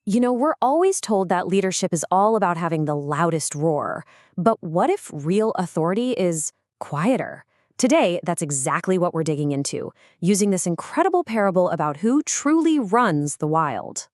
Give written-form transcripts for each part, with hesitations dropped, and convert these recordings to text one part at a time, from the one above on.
We're always told that leadership is all about having the loudest roar. But what if real authority is quieter? Today, that's exactly what we're digging into, using this incredible parable about who truly runs the wild.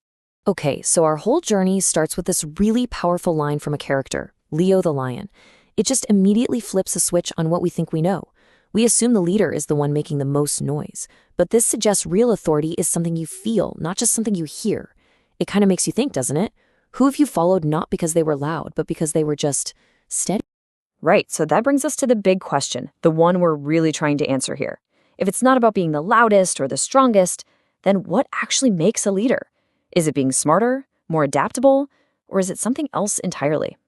Okay, so our whole journey starts with this really powerful line from a character, Leo the lion. It just immediately flips a switch on what we think we know. We assume the leader is the one making the most noise, but this suggests real authority is something you feel, not just something you hear. It kind of makes you think, doesn't it? Who have you followed not because they were loud, but because they were just steady? Right, so that brings us to the big question, the one we're really trying to answer here. If it's not about being the loudest or the strongest, then what actually makes a leader? Is it being smarter, more adaptable, or is it something else entirely?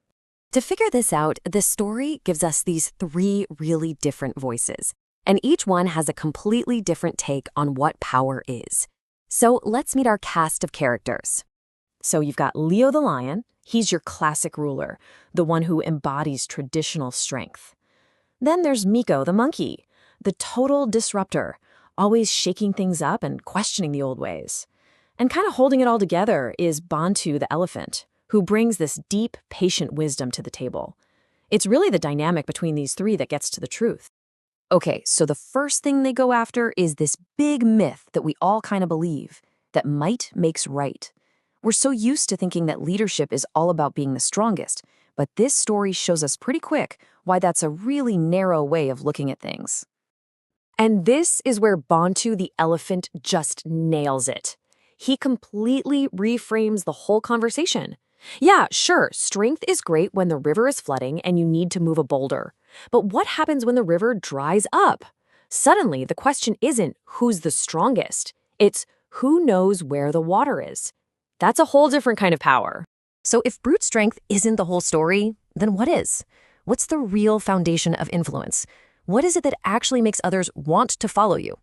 To figure this out, the story gives us these three really different voices, and each one has a completely different take on what power is. So let's meet our cast of characters. So you've got Leo the lion. He's your classic ruler, the one who embodies traditional strength. Then there's Miko the monkey, the total disruptor, always shaking things up and questioning the old ways. And kind of holding it all together is Bantu the elephant, who brings this deep, patient wisdom to the table. It's really the dynamic between these three that gets to the truth. Okay, so the first thing they go after is this big myth that we all kind of believe, that might makes right. We're so used to thinking that leadership is all about being the strongest, but this story shows us pretty quick why that's a really narrow way of looking at things. And this is where Bantu the elephant just nails it. He completely reframes the whole conversation. Yeah, sure, strength is great when the river is flooding and you need to move a boulder. But what happens when the river dries up? Suddenly, the question isn't who's the strongest. It's who knows where the water is. That's a whole different kind of power. So if brute strength isn't the whole story, then what is? What's the real foundation of influence? What is it that actually makes others want to follow you?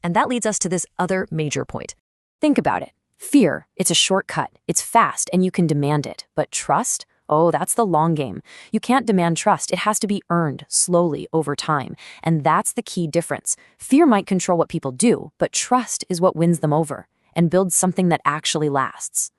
And that leads us to this other major point. Think about it. Fear, it's a shortcut, it's fast, and you can demand it. But trust? Oh, that's the long game. You can't demand trust. It has to be earned slowly over time. And that's the key difference. Fear might control what people do, but trust is what wins them over and builds something that actually lasts.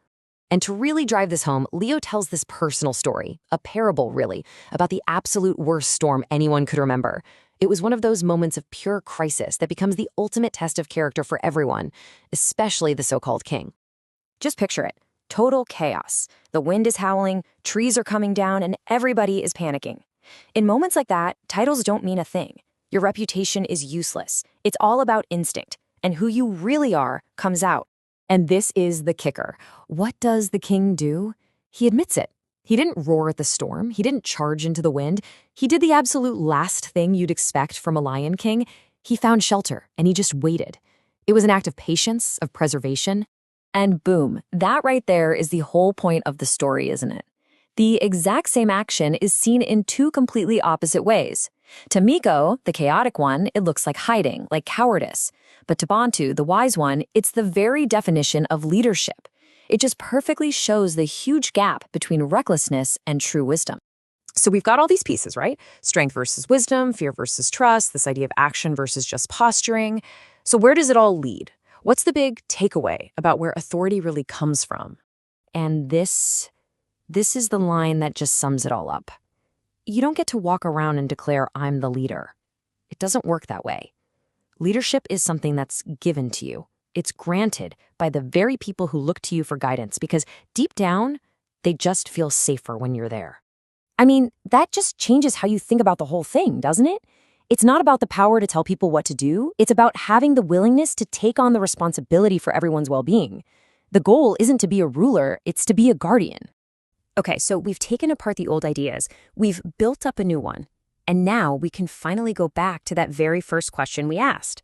And to really drive this home, Leo tells this personal story, a parable really, about the absolute worst storm anyone could remember. It was one of those moments of pure crisis that becomes the ultimate test of character for everyone, especially the so-called king. Just picture it. Total chaos. The wind is howling, trees are coming down, and everybody is panicking. In moments like that, titles don't mean a thing. Your reputation is useless. It's all about instinct, and who you really are comes out. And this is the kicker. What does the king do? He admits it. He didn't roar at the storm. He didn't charge into the wind. He did the absolute last thing you'd expect from a lion king. He found shelter, and he just waited. It was an act of patience, of preservation. And boom, that right there is the whole point of the story, isn't it? The exact same action is seen in two completely opposite ways. To Miko, the chaotic one, it looks like hiding, like cowardice. But to Bantu, the wise one, it's the very definition of leadership. It just perfectly shows the huge gap between recklessness and true wisdom. So we've got all these pieces, right? Strength versus wisdom, fear versus trust, this idea of action versus just posturing. So where does it all lead? What's the big takeaway about where authority really comes from? And this is the line that just sums it all up. You don't get to walk around and declare, I'm the leader. It doesn't work that way. Leadership is something that's given to you. It's granted by the very people who look to you for guidance because deep down, they just feel safer when you're there. I mean, that just changes how you think about the whole thing, doesn't it? It's not about the power to tell people what to do. It's about having the willingness to take on the responsibility for everyone's well-being. The goal isn't to be a ruler, it's to be a guardian. Okay, so we've taken apart the old ideas. We've built up a new one. And now we can finally go back to that very first question we asked.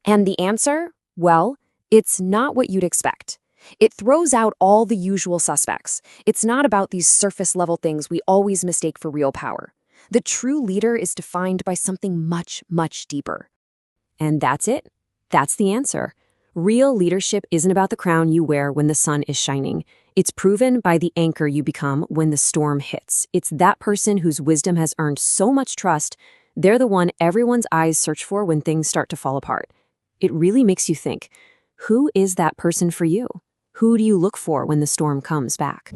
And the answer? Well, it's not what you'd expect. It throws out all the usual suspects. It's not about these surface-level things we always mistake for real power. The true leader is defined by something much, much deeper. And that's it. That's the answer. Real leadership isn't about the crown you wear when the sun is shining. It's proven by the anchor you become when the storm hits. It's that person whose wisdom has earned so much trust, they're the one everyone's eyes search for when things start to fall apart. It really makes you think, who is that person for you? Who do you look for when the storm comes back?